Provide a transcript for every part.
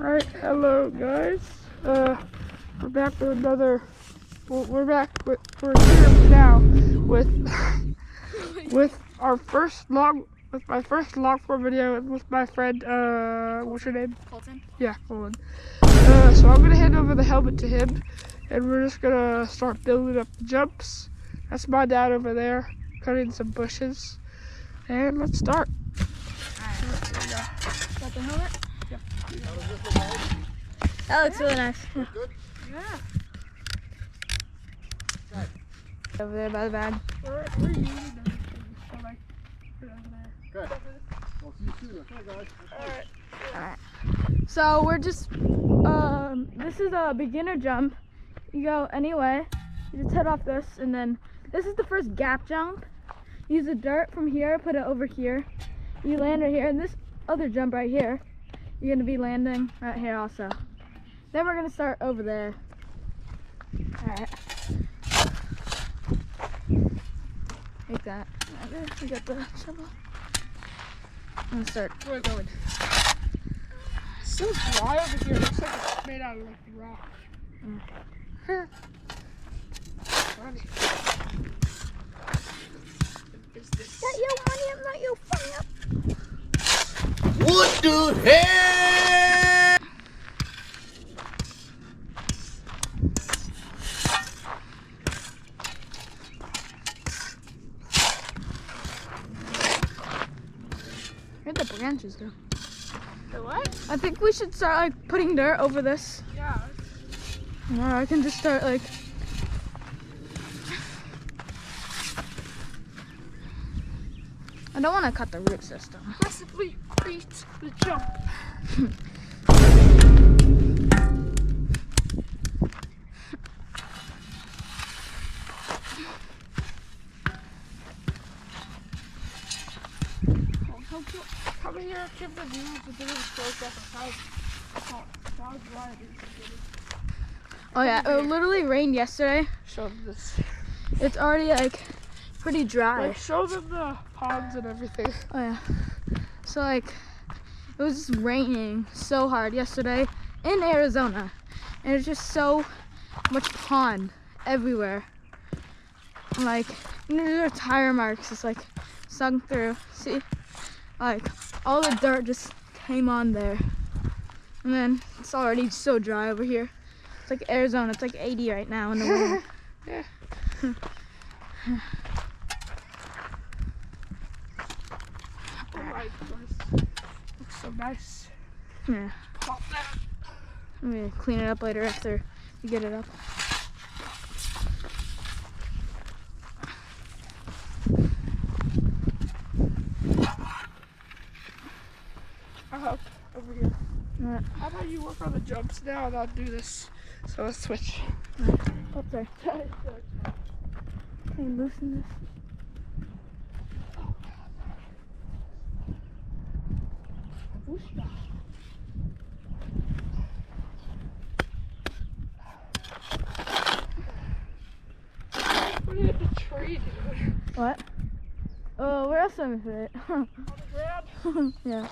Alright, hello guys. We're back with another. Well, we're here now with our first with my first long form video with my friend. What's your name? Colton. Yeah, Colton. So I'm gonna hand over the helmet to him, and we're just gonna start building up the jumps. That's my dad over there cutting some bushes, and let's start. Got the helmet? Yep. That looks really nice. Good? Yeah. Over there by the bag. We're using everything, so like, put it over there. Good. We'll see you soon, okay guys? Alright. So we're just, this is a beginner jump. You go anyway. You just head off this, and then this is the first gap jump. Use the dirt from here, put it over here. You land right here, and this other jump right here, you're gonna be landing right here also. Then we're gonna start over there. Alright. Take that. We got the shovel. I'm gonna start going. It's so dry over here. It looks like it's made out of like rock. Funny. Is this? Not your money, I'm not your funny up. What the heck? Where'd the branches go? The what? I think we should start like putting dirt over this. Yeah. Or I can just start like. I don't want to cut the root system. Aggressively beat the jump. Come here, keep the views a bit of close up. How dry it is. Oh yeah, it literally rained yesterday. Show them this. It's already like pretty dry. Like, show them the ponds and everything. Oh yeah. So like, it was just raining so hard yesterday in Arizona, and it's just so much pond everywhere. Like, there are tire marks. It's like sunk through. See, like all the dirt just came on there, and then it's already so dry over here. It's like Arizona. It's like 80 right now in the winter. Yeah. Alright, guys. Looks so nice. Yeah. Pop that. I'm gonna clean it up later after you get it up. Over here. Alright. How about you work on the jumps now and I'll do this? So let's switch. Up there. Can you loosen this? What did the tree do? What? Oh, where else am I fit? On the ground? Yeah.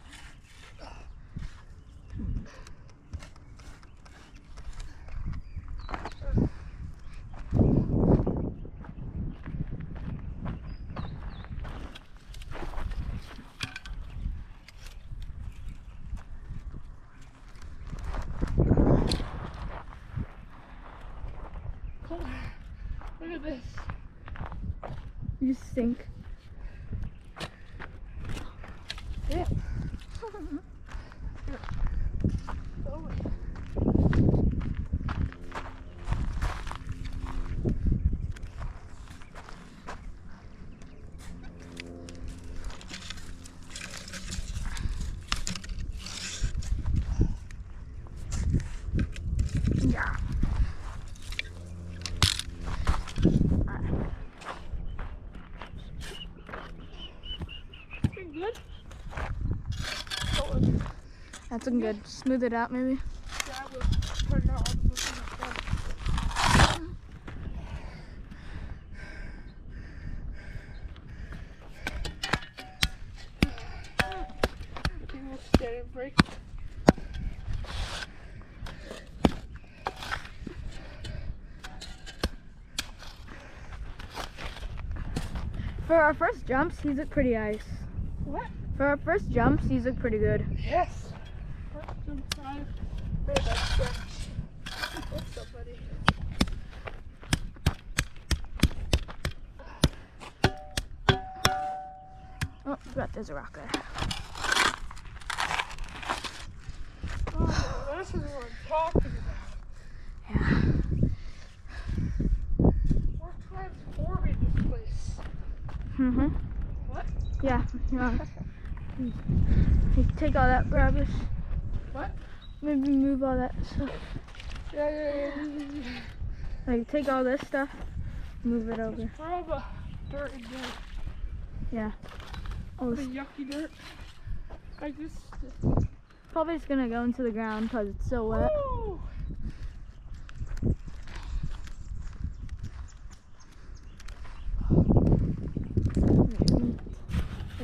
Look at this. You stink. Yeah. Yeah. Good? That's looking good. Smooth it out, maybe. Yeah, we'll turn out all the bushes in front. Okay, we'll stand and break. For our first jumps, these look pretty nice. What? For our first jumps, these look pretty good. Yes. First jump time. Very nice stretch. What's up, buddy? Oh, forgot there's a rock there. Oh, this is what I'm talking about. Yeah. We're transforming this place. Mm-hmm. What? Yeah. You take all that rubbish. What? Maybe move all that stuff. Yeah. Like take all this stuff, move it over. Throw all the dirt in there. Yeah. All the yucky dirt. I just. Probably just gonna go into the ground because it's so wet. Woo!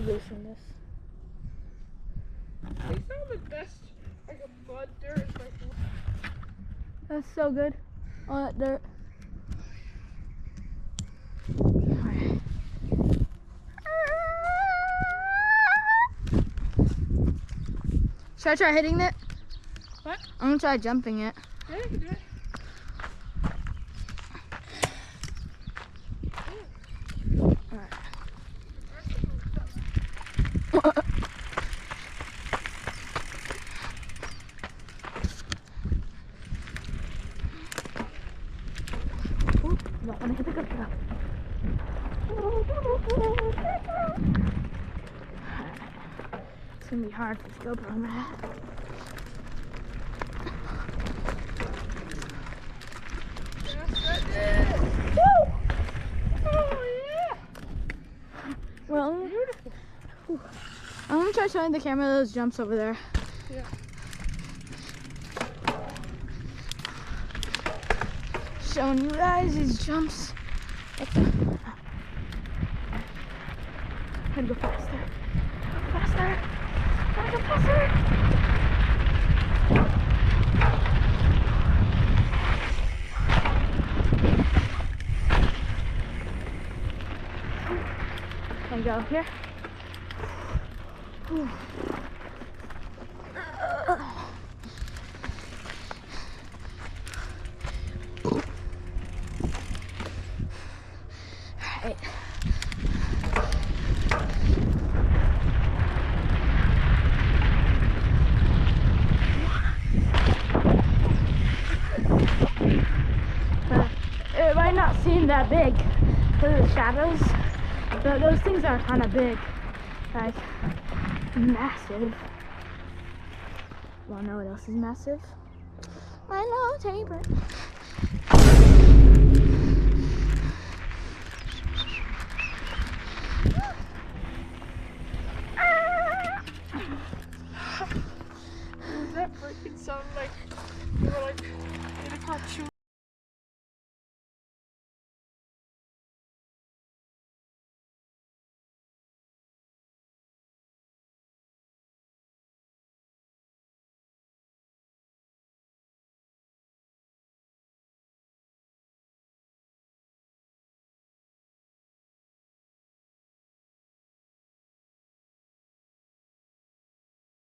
Loosen this. They sound the best. Like a mud dirt is like. That's so good. All that dirt. Alright. Should I try hitting it? What? I'm gonna try jumping it. Yeah, you can do it. Ooh, don't wanna hit the GoPro. It's gonna be hard with the GoPro on my head. Woo! Oh, yeah. Well, Beautiful. I'm gonna try showing the camera those jumps over there. Yeah. Showing you guys these jumps. Gotta go faster. Go faster. Gotta go faster. And go here. Whew. Alright. It might not seem that big because of the shadows, but those things are kind of big. Like, massive. Wanna know what else is massive? My little teddy bear.